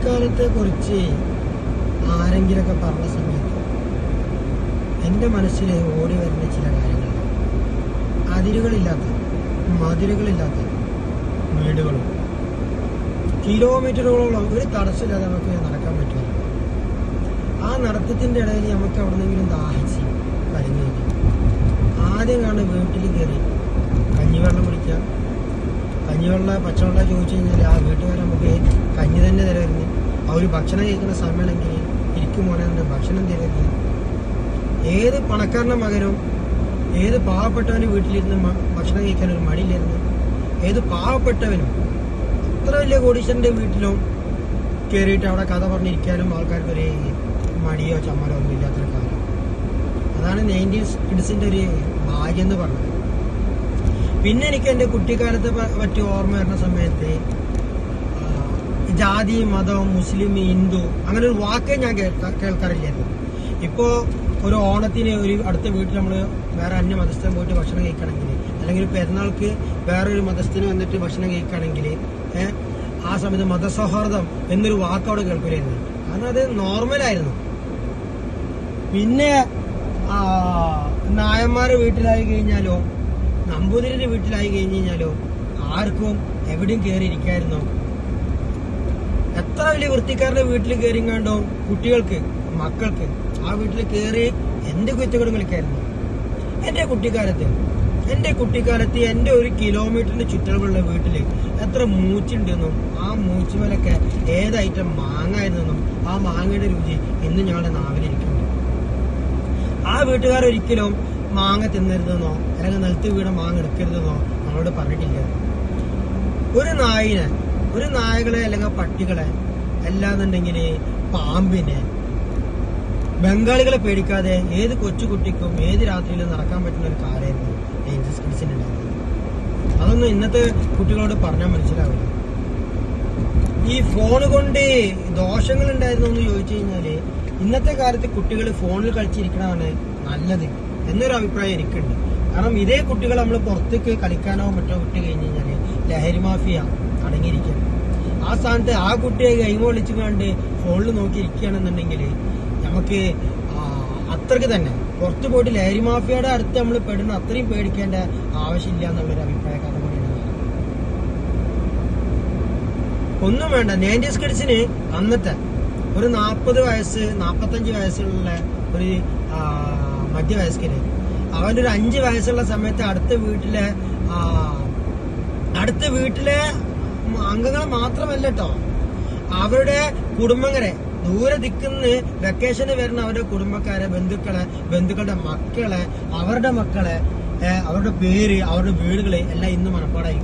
കുട്ടിക്കാലത്തെ കുറിച്ച് ആരെങ്കിലൊക്കെ പറഞ്ഞ സമയത്ത് എൻ്റെ മനസ്സിൽ ഓടി വരുന്ന ചില കാര്യങ്ങൾ, അതിരുകളില്ലാത്ത മതിലുകളില്ലാത്ത വീടുകളും കിലോമീറ്ററുകളോളം ഒരു തടസ്സമില്ലാതെ നമുക്ക് നടക്കാൻ പറ്റുമല്ലോ. ആ നടത്തത്തിൻ്റെ ഇടയിൽ നമുക്ക് എവിടെന്നെങ്കിലും ദാഹിച്ച് കലങ്ങി വയ്ക്കും. ആദ്യം കാണുന്ന വീട്ടിൽ കയറി കഞ്ഞിവെള്ളം കുടിക്കുക. കഞ്ഞിവെള്ളം പച്ചവെള്ളം ചോദിച്ചു കഴിഞ്ഞാൽ ആ വീട്ടുകാരെ നമുക്ക് കഞ്ഞി തന്നെ തരുമായിരുന്നു. ആ ഒരു ഭക്ഷണം കഴിക്കുന്ന സമയമാണെങ്കിൽ ഇരിക്കും മോനെ ഭക്ഷണം തരുമായിരുന്നു. ഏത് പണക്കാരൻ്റെ മകനും ഏത് പാവപ്പെട്ടവനും വീട്ടിലിരുന്ന് ഭക്ഷണം കഴിക്കാൻ ഒരു മടിയില്ലായിരുന്നു. ഏത് പാവപ്പെട്ടവനും അത്ര വലിയ കോടീശ്വരൻ്റെ വീട്ടിലും കയറിയിട്ട് അവിടെ കഥ പറഞ്ഞിരിക്കാനും ആൾക്കാർക്ക് ഒരു മടിയോ ചമ്മലോ ഒന്നും ഇല്ലാത്തൊരു കാലം. അതാണ് 90s കിഡ്സിൻ്റെ ഒരു ഭാഗ്യം എന്ന് പറഞ്ഞത്. പിന്നെ എനിക്ക് എൻ്റെ കുട്ടിക്കാലത്തെ പറ്റി ഓർമ്മ വരുന്ന സമയത്ത് ജാതി മതം മുസ്ലിം ഹിന്ദു അങ്ങനെ ഒരു വാക്കേ ഞാൻ കേൾക്കാറില്ലായിരുന്നു. ഇപ്പോൾ ഒരു ഓണത്തിന് ഒരു അടുത്ത വീട്ടിൽ നമ്മൾ വേറെ അന്യ മതസ്ഥൻ പോയിട്ട് ഭക്ഷണം കഴിക്കണമെങ്കിൽ, അല്ലെങ്കിൽ പെരുന്നാൾക്ക് വേറൊരു മതസ്ഥന് വന്നിട്ട് ഭക്ഷണം കഴിക്കുകയാണെങ്കിൽ ആ സമയത്ത് മതസൗഹാർദ്ദം എന്നൊരു വാക്ക് അവിടെ കേൾക്കില്ലായിരുന്നു. കാരണം അത് നോർമലായിരുന്നു. പിന്നെ നായന്മാരുടെ വീട്ടിലായി കഴിഞ്ഞാലോ നമ്പൂതിരിന്റെ വീട്ടിലായി കഴിഞ്ഞ് കഴിഞ്ഞാലോ ആർക്കും എവിടെയും കയറിയിരിക്കായിരുന്നു. എത്ര വലിയ വൃത്തിക്കാരുടെ വീട്ടിൽ കയറിങ്ങാണ്ടോ കുട്ടികൾക്ക് മക്കൾക്ക് ആ വീട്ടിൽ കയറി എന്ത് കുറ്റങ്ങളും കളിക്കായിരുന്നു. എൻ്റെ കുട്ടിക്കാലത്ത് എൻ്റെ 1 കിലോമീറ്ററിന്റെ ചുറ്റളവുള്ള വീട്ടില് എത്ര മൂച്ചുണ്ടെന്നും ആ മൂച്ചുമലൊക്കെ ഏത് ഐറ്റം മാങ്ങായിരുന്നെന്നും ആ മാങ്ങയുടെ രുചി ഇന്ന് ഞങ്ങളുടെ നാവിലിരിക്കുന്നു. ആ വീട്ടുകാരൊരിക്കലും മാങ്ങ തിന്നരുതെന്നോ അല്ലെങ്കിൽ നിലത്ത് വീണ മാങ്ങ എടുക്കരുതെന്നോ നമ്മളോട് പറഞ്ഞിട്ടില്ല. ഒരു നായകളെ അല്ലെങ്കിൽ പട്ടികളെ അല്ലാന്നുണ്ടെങ്കിൽ പാമ്പിനെ ബംഗാളികളെ പേടിക്കാതെ ഏത് കൊച്ചുകുട്ടിക്കും ഏത് രാത്രിയിലും നടക്കാൻ പറ്റുന്ന ഒരു കാലമായിരുന്നു 90s കിഡ്സിന് ഉണ്ടായിരുന്നത്. അതൊന്നും ഇന്നത്തെ കുട്ടികളോട് പറഞ്ഞാൽ മനസ്സിലാവില്ല. ഈ ഫോണ് കൊണ്ട് ദോഷങ്ങൾ ഉണ്ടായിരുന്നു എന്ന് ചോദിച്ചു കഴിഞ്ഞാല് ഇന്നത്തെ കാലത്ത് കുട്ടികൾ ഫോണിൽ കളിച്ചിരിക്കണതാണ് നല്ലത് എന്നൊരു അഭിപ്രായം എനിക്കുണ്ട്. കാരണം ഇതേ കുട്ടികൾ നമ്മൾ പുറത്തേക്ക് കളിക്കാനോ മറ്റോ വിട്ട് കഴിഞ്ഞ് കഴിഞ്ഞാല് ലഹരി മാഫിയ അടങ്ങിയിരിക്കുകയാണ്. ആ സ്ഥാനത്ത് ആ കുട്ടിയെ ഗെയിം കളിച്ചു കണ്ട് ഫോണിൽ നോക്കി ഇരിക്കുകയാണെന്നുണ്ടെങ്കിൽ നമുക്ക് അത്രക്ക് തന്നെ പുറത്തു പോയിട്ട് ലഹരി മാഫിയയുടെ അടുത്ത് നമ്മൾ പെടുന്ന അത്രയും പേടിക്കേണ്ട ആവശ്യമില്ല എന്നുള്ളൊരു അഭിപ്രായക്കാരുടെ കൂടിയാണ്. ഒന്നും വേണ്ട 90s കിഡ്സിന് അന്നത്തെ ഒരു 40 വയസ്സ് 45 വയസ്സുള്ള ഒരു മധ്യവയസ്കന് അവൻ്റെ ഒരു 5 വയസ്സുള്ള സമയത്ത് അടുത്ത വീട്ടിലെ അംഗങ്ങൾ മാത്രമല്ല കേട്ടോ, അവരുടെ കുടുംബങ്ങളെ ദൂരെ ദിക്കുന്ന വെക്കേഷന് വരുന്ന അവരുടെ കുടുംബക്കാരെ ബന്ധുക്കളുടെ മക്കളെ അവരുടെ അവരുടെ പേര് അവരുടെ വീടുകളെ എല്ലാം ഇന്ന് മനപ്പാടായി.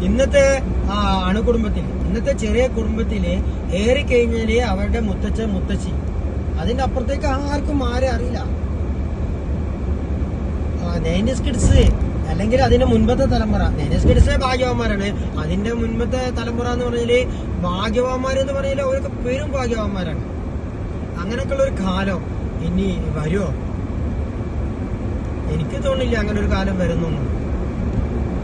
ഇന്നത്തെ ഇന്നത്തെ ചെറിയ കുടുംബത്തില് ഏറിക്കഴിഞ്ഞാല് അവരുടെ മുത്തച്ഛൻ മുത്തശ്ശി, അതിന്റെ അപ്പുറത്തേക്ക് ആർക്കും ആരെ അറിയില്ല. 90s കിഡ്സ് അല്ലെങ്കിൽ അതിന്റെ മുൻപത്തെ തലമുറ 90s കിഡ്സ് ഭാഗ്യവാന്മാരാണ്. അതിന്റെ മുൻപത്തെ തലമുറ എന്ന് പറഞ്ഞാല് ഭാഗ്യവാന്മാരെന്ന് പറഞ്ഞാൽ അവരൊക്കെ പേരും ഭാഗ്യവാന്മാരാണ്. അങ്ങനെയൊക്കെയുള്ള ഒരു കാലം ഇനി വരുമോ? എനിക്ക് തോന്നില്ല അങ്ങനെ ഒരു കാലം വരുന്നു.